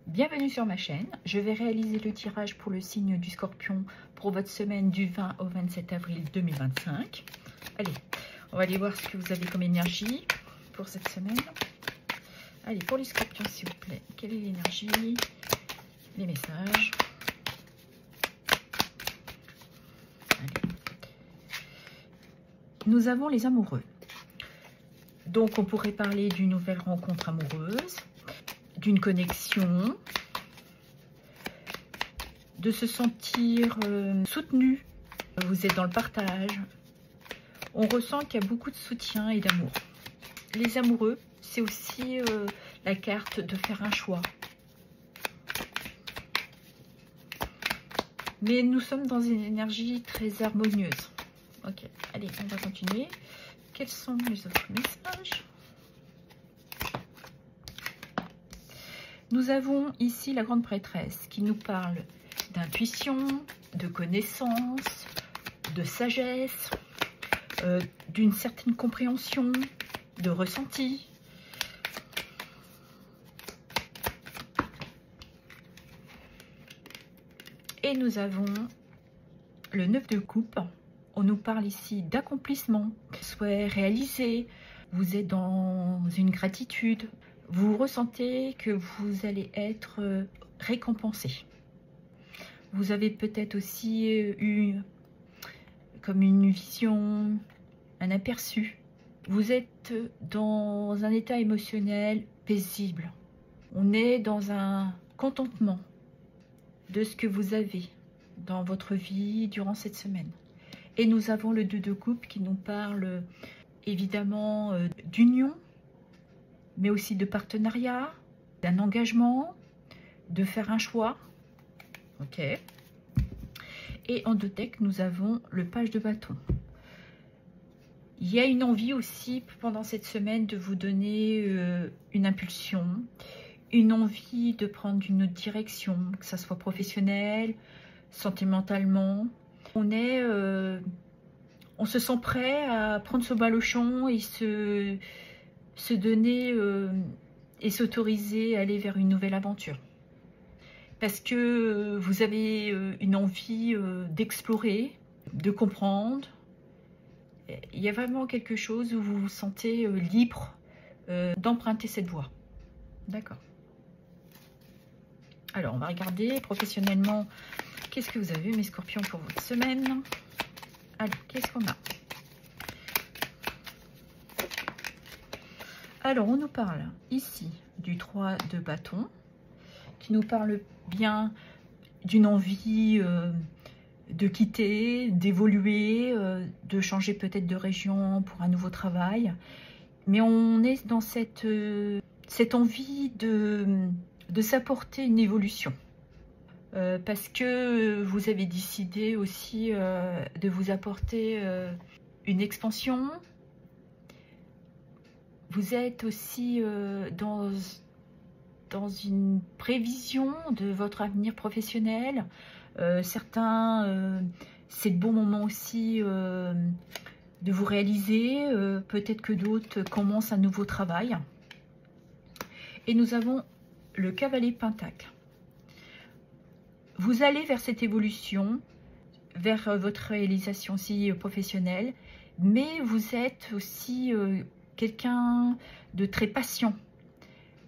Bienvenue sur ma chaîne. Je vais réaliser le tirage pour le signe du Scorpion pour votre semaine du 20 au 27 avril 2025. Allez, on va aller voir ce que vous avez comme énergie pour cette semaine. Allez, pour les Scorpions, s'il vous plaît, quelle est l'énergie, les messages? Allez. Nous avons les amoureux. Donc, on pourrait parler d'une nouvelle rencontre amoureuse, d'une connexion, de se sentir soutenu. Vous êtes dans le partage. On ressent qu'il y a beaucoup de soutien et d'amour. Les amoureux, c'est aussi la carte de faire un choix. Mais nous sommes dans une énergie très harmonieuse. Ok, allez, on va continuer. Quels sont les autres messages? Nous avons ici la grande prêtresse qui nous parle d'intuition, de connaissance, de sagesse, d'une certaine compréhension, de ressenti. Et nous avons le 9 de coupe. On nous parle ici d'accomplissement, souhait réalisé. Vous êtes dans une gratitude. Vous ressentez que vous allez être récompensé. Vous avez peut-être aussi eu comme une vision, un aperçu. Vous êtes dans un état émotionnel paisible. On est dans un contentement de ce que vous avez dans votre vie durant cette semaine. Et nous avons le 2 de coupe qui nous parle évidemment d'union, mais aussi de partenariat, d'un engagement, de faire un choix. Ok. Et en deux decks, nous avons le page de bâton. Il y a une envie aussi pendant cette semaine de vous donner une impulsion, une envie de prendre une autre direction, que ça soit professionnel, sentimentalement. On se sent prêt à prendre ce bal au champ et se donner et s'autoriser à aller vers une nouvelle aventure. Parce que vous avez une envie d'explorer, de comprendre. Il y a vraiment quelque chose où vous vous sentez libre d'emprunter cette voie. D'accord. Alors, on va regarder professionnellement. Qu'est-ce que vous avez, mes scorpions, pour votre semaine? Allez, qu'est-ce qu'on a? Alors, on nous parle ici du 3 de bâton, qui nous parle bien d'une envie de quitter, d'évoluer, de changer peut-être de région pour un nouveau travail. Mais on est dans cette envie de s'apporter une évolution. Parce que vous avez décidé aussi de vous apporter une expansion. Vous êtes aussi dans une prévision de votre avenir professionnel. Certains, c'est le bon moment aussi de vous réaliser. Peut-être que d'autres commencent un nouveau travail. Et nous avons le cavalier de Pentacle. Vous allez vers cette évolution, vers votre réalisation aussi professionnelle, mais vous êtes aussi quelqu'un de très patient.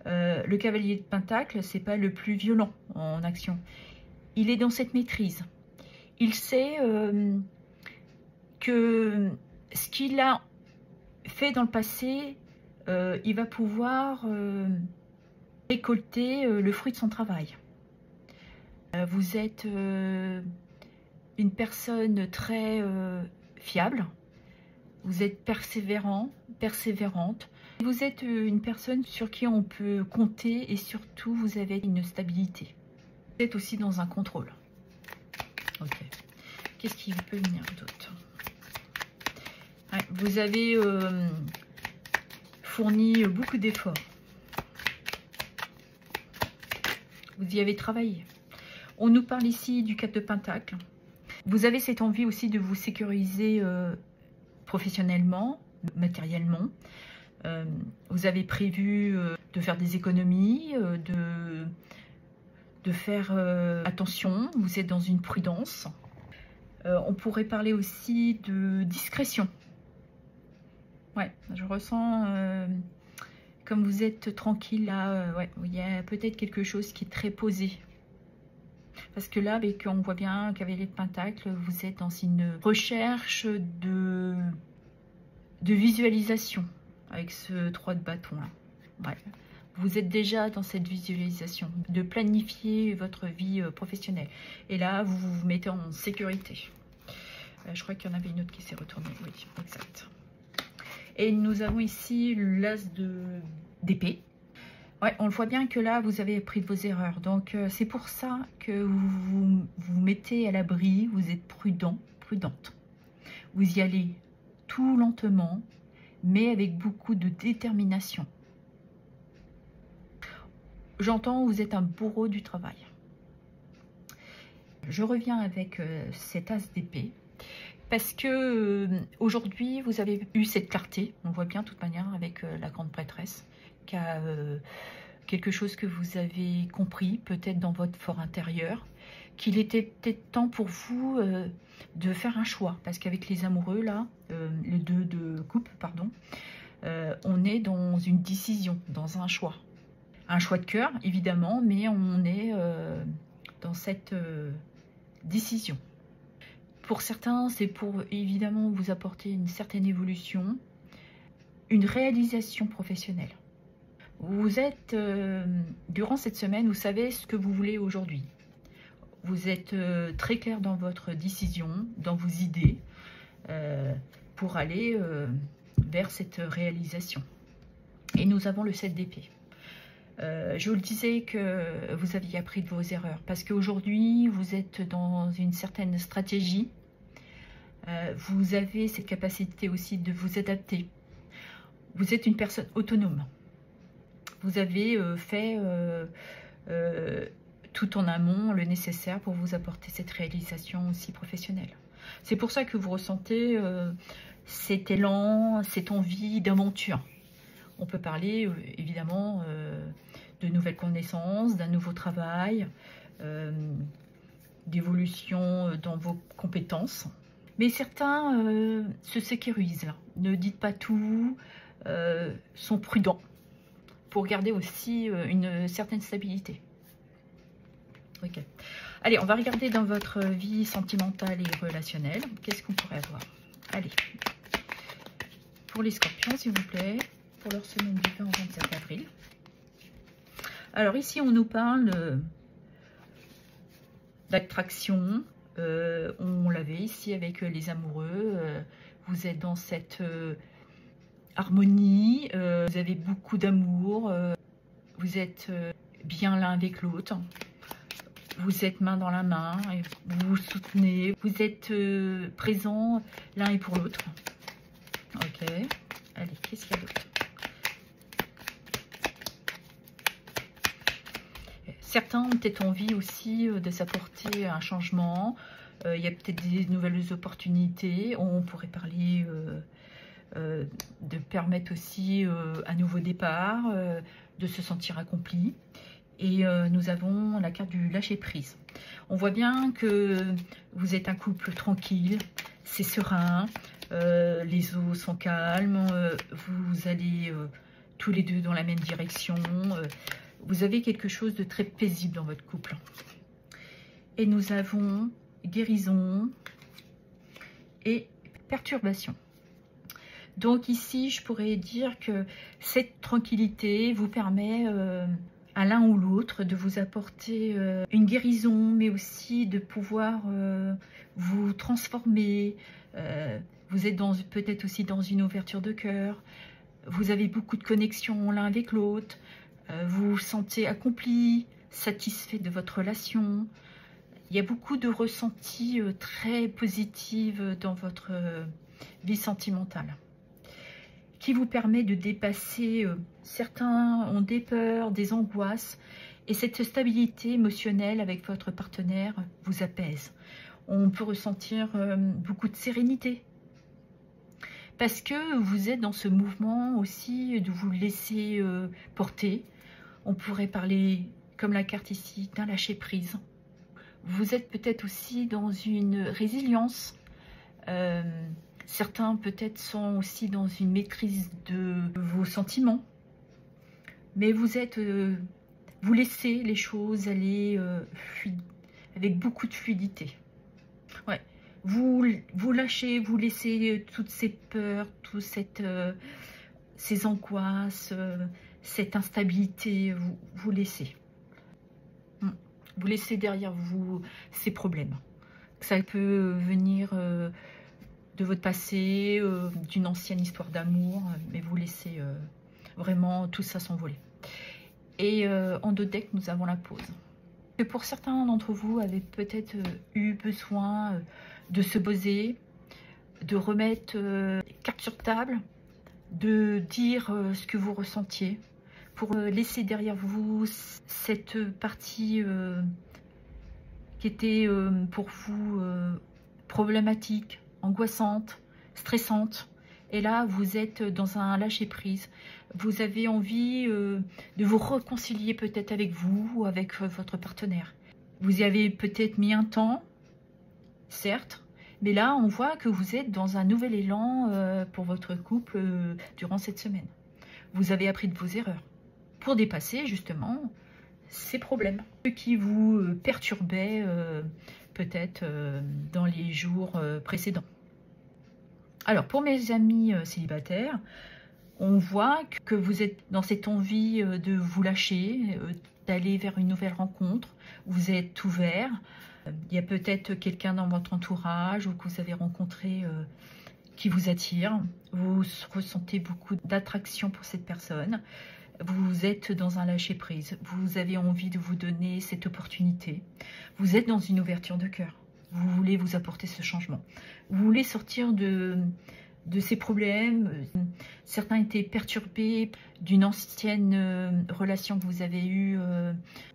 Le cavalier de Pentacle, c'est pas le plus violent en action. Il est dans cette maîtrise. Il sait que ce qu'il a fait dans le passé, il va pouvoir récolter le fruit de son travail. Vous êtes une personne très fiable. Vous êtes persévérant, persévérante. Vous êtes une personne sur qui on peut compter et surtout vous avez une stabilité. Vous êtes aussi dans un contrôle. Ok. Qu'est-ce qui peut venir d'autre? Ouais, vous avez fourni beaucoup d'efforts. Vous y avez travaillé. On nous parle ici du 4 de Pentacle. Vous avez cette envie aussi de vous sécuriser professionnellement, matériellement. Vous avez prévu de faire des économies, de faire attention, vous êtes dans une prudence. On pourrait parler aussi de discrétion. Ouais, je ressens comme vous êtes tranquille là, ouais, il y a peut-être quelque chose qui est très posé. Parce que là, on voit bien cavalier de Pentacle, vous êtes dans une recherche de visualisation avec ce 3 de bâton là. Ouais. Vous êtes déjà dans cette visualisation de planifier votre vie professionnelle. Et là, vous vous mettez en sécurité. Je crois qu'il y en avait une autre qui s'est retournée. Oui, exact. Et nous avons ici l'as d'épée. Ouais, on le voit bien que là, vous avez appris de vos erreurs. Donc, c'est pour ça que vous vous mettez à l'abri. Vous êtes prudent, prudente. Vous y allez tout lentement, mais avec beaucoup de détermination. J'entends, vous êtes un bourreau du travail. Je reviens avec cet as d'épée. Parce que aujourd'hui, vous avez eu cette clarté. On voit bien de toute manière avec la grande prêtresse. Qui a quelque chose que vous avez compris, peut-être dans votre fort intérieur. Qu'il était peut-être temps pour vous de faire un choix. Parce qu'avec les amoureux, là, le 2 de coupe, pardon, on est dans une décision, dans un choix. Un choix de cœur, évidemment, mais on est dans cette décision. Pour certains, c'est pour évidemment vous apporter une certaine évolution, une réalisation professionnelle. Vous êtes, durant cette semaine, vous savez ce que vous voulez aujourd'hui. Vous êtes très clair dans votre décision, dans vos idées, pour aller vers cette réalisation. Et nous avons le 7 d'épée. Je vous le disais que vous aviez appris de vos erreurs parce qu'aujourd'hui vous êtes dans une certaine stratégie, vous avez cette capacité aussi de vous adapter, vous êtes une personne autonome, vous avez fait tout en amont le nécessaire pour vous apporter cette réalisation aussi professionnelle. C'est pour ça que vous ressentez cet élan, cette envie d'aventure. On peut parler évidemment de nouvelles connaissances, d'un nouveau travail, d'évolution dans vos compétences. Mais certains se sécurisent là, ne dites pas tout, sont prudents pour garder aussi une certaine stabilité. Ok. Allez, on va regarder dans votre vie sentimentale et relationnelle. Qu'est-ce qu'on pourrait avoir? Allez, pour les scorpions s'il vous plaît. Pour leur semaine du 20 au 27 avril. Alors ici, on nous parle d'attraction. On l'avait ici avec les amoureux. Vous êtes dans cette harmonie. Vous avez beaucoup d'amour. Vous êtes bien l'un avec l'autre. Vous êtes main dans la main. Et vous vous soutenez. Vous êtes présents l'un et pour l'autre. Ok. Allez, qu'est-ce qu'il y a d'autre? Certains ont peut-être envie aussi de s'apporter un changement. Il y a peut-être des nouvelles opportunités. On pourrait parler de permettre aussi un nouveau départ, de se sentir accompli. Et nous avons la carte du lâcher-prise. On voit bien que vous êtes un couple tranquille, c'est serein, les eaux sont calmes, vous allez tous les deux dans la même direction. Vous avez quelque chose de très paisible dans votre couple. Et nous avons guérison et perturbation. Donc ici, je pourrais dire que cette tranquillité vous permet à l'un ou l'autre de vous apporter une guérison, mais aussi de pouvoir vous transformer. Vous êtes peut-être aussi dans une ouverture de cœur. Vous avez beaucoup de connexions l'un avec l'autre. Vous vous sentez accompli, satisfait de votre relation. Il y a beaucoup de ressentis très positifs dans votre vie sentimentale qui vous permet de dépasser, certains ont des peurs, des angoisses, et cette stabilité émotionnelle avec votre partenaire vous apaise. On peut ressentir beaucoup de sérénité parce que vous êtes dans ce mouvement aussi de vous laisser porter. On pourrait parler comme la carte ici, d'un lâcher-prise. Vous êtes peut-être aussi dans une résilience. Certains peut-être sont aussi dans une maîtrise de vos sentiments. Mais vous laissez les choses aller avec beaucoup de fluidité. Ouais. Vous lâchez, vous laissez toutes ces peurs, toutes ces angoisses, cette instabilité, vous laissez. Vous laissez derrière vous ces problèmes. Ça peut venir de votre passé, d'une ancienne histoire d'amour, mais vous laissez vraiment tout ça s'envoler. Et en dos de deck, nous avons la pause. Et pour certains d'entre vous, avez peut-être eu besoin de se poser, de remettre carte sur table, de dire ce que vous ressentiez, pour laisser derrière vous cette partie qui était pour vous problématique, angoissante, stressante. Et là, vous êtes dans un lâcher-prise. Vous avez envie de vous réconcilier peut-être avec vous ou avec votre partenaire. Vous y avez peut-être mis un temps, certes, mais là, on voit que vous êtes dans un nouvel élan pour votre couple durant cette semaine. Vous avez appris de vos erreurs pour dépasser justement ces problèmes qui vous perturbaient peut-être dans les jours précédents. Alors, pour mes amis célibataires, on voit que vous êtes dans cette envie de vous lâcher, d'aller vers une nouvelle rencontre. Vous êtes ouvert. Il y a peut-être quelqu'un dans votre entourage ou que vous avez rencontré qui vous attire. Vous ressentez beaucoup d'attraction pour cette personne. Vous êtes dans un lâcher-prise. Vous avez envie de vous donner cette opportunité. Vous êtes dans une ouverture de cœur. Vous voulez vous apporter ce changement. Vous voulez sortir de ces problèmes. Certains étaient perturbés d'une ancienne relation que vous avez eue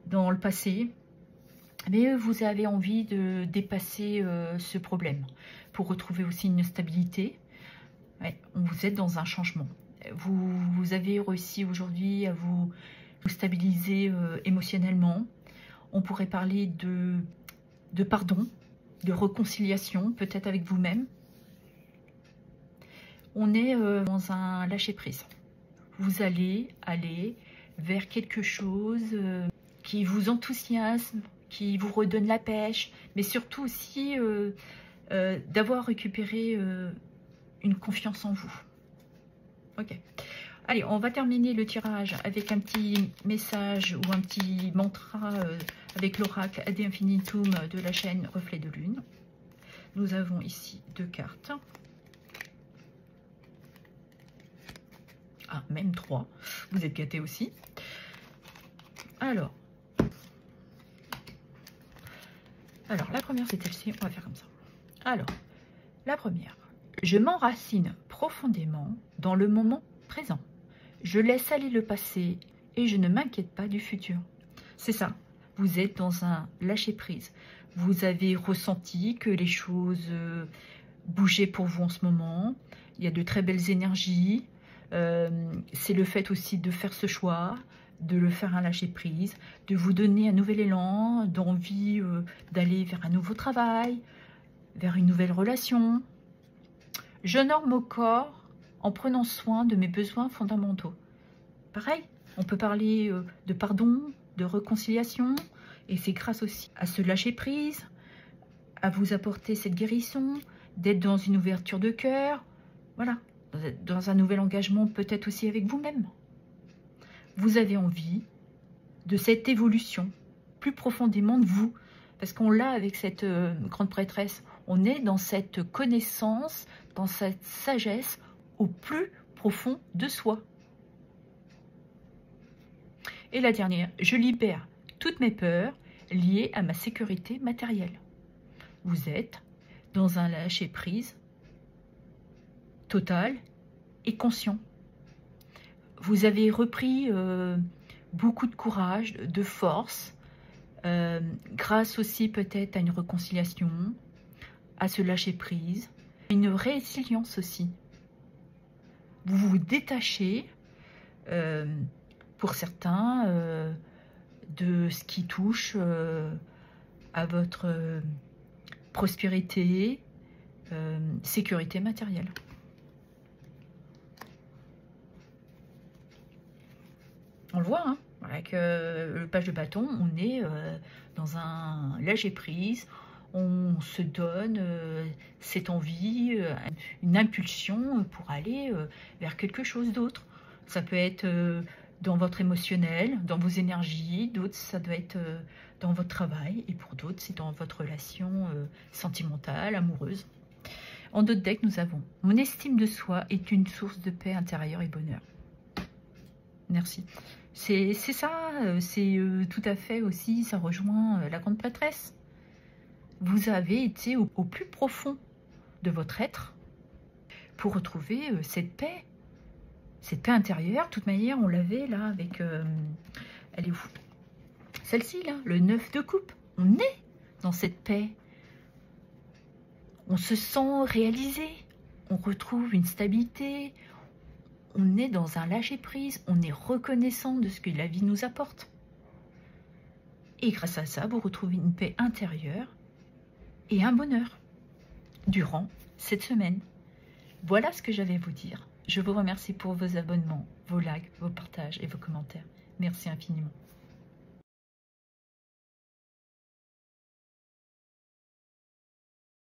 dans le passé. Mais vous avez envie de dépasser ce problème pour retrouver aussi une stabilité. Ouais, vous êtes dans un changement. Vous avez réussi aujourd'hui à vous stabiliser émotionnellement. On pourrait parler de pardon, de réconciliation, peut-être avec vous-même. On est dans un lâcher-prise. Vous allez aller vers quelque chose qui vous enthousiasme, qui vous redonne la pêche, mais surtout aussi d'avoir récupéré une confiance en vous. Ok. Allez, on va terminer le tirage avec un petit message ou un petit mantra avec l'oracle Ad Infinitum de la chaîne Reflet de Lune. Nous avons ici 2 cartes. Ah, même 3. Vous êtes gâtés aussi. Alors, la première, c'est celle-ci. On va faire comme ça. Alors, la première. Je m'enracine profondément dans le moment présent. Je laisse aller le passé et je ne m'inquiète pas du futur. C'est ça. Vous êtes dans un lâcher-prise. Vous avez ressenti que les choses bougeaient pour vous en ce moment. Il y a de très belles énergies. C'est le fait aussi de faire ce choix, de le faire un lâcher-prise, de vous donner un nouvel élan, d'envie d'aller vers un nouveau travail, vers une nouvelle relation. J'honore mon corps en prenant soin de mes besoins fondamentaux. Pareil, on peut parler de pardon, de réconciliation, et c'est grâce aussi à ce lâcher-prise, à vous apporter cette guérison, d'être dans une ouverture de cœur, voilà, dans un nouvel engagement peut-être aussi avec vous-même. Vous avez envie de cette évolution plus profondément de vous, parce qu'on l'a avec cette grande prêtresse, on est dans cette connaissance, dans cette sagesse au plus profond de soi. Et la dernière, je libère toutes mes peurs liées à ma sécurité matérielle. Vous êtes dans un lâcher-prise total et conscient. Vous avez repris beaucoup de courage, de force, grâce aussi peut-être à une réconciliation, à ce lâcher-prise, une résilience aussi. Vous vous détachez, pour certains, de ce qui touche à votre prospérité, sécurité matérielle. On le voit, hein, avec le page de bâton, on est dans un lâcher-prise, on se donne cette envie, une impulsion pour aller vers quelque chose d'autre. Ça peut être dans votre émotionnel, dans vos énergies, d'autres ça doit être dans votre travail, et pour d'autres c'est dans votre relation sentimentale, amoureuse. En d'autres decks, nous avons « Mon estime de soi est une source de paix intérieure et bonheur ». Merci. C'est ça, c'est tout à fait aussi, ça rejoint la grande prêtresse. Vous avez été au plus profond de votre être pour retrouver cette paix intérieure. De toute manière, on l'avait là avec, elle est où? Celle-ci là, le 9 de coupe. On est dans cette paix. On se sent réalisé, on retrouve une stabilité, on est dans un lâcher-prise, on est reconnaissant de ce que la vie nous apporte. Et grâce à ça, vous retrouvez une paix intérieure et un bonheur durant cette semaine. Voilà ce que j'avais à vous dire. Je vous remercie pour vos abonnements, vos likes, vos partages et vos commentaires. Merci infiniment.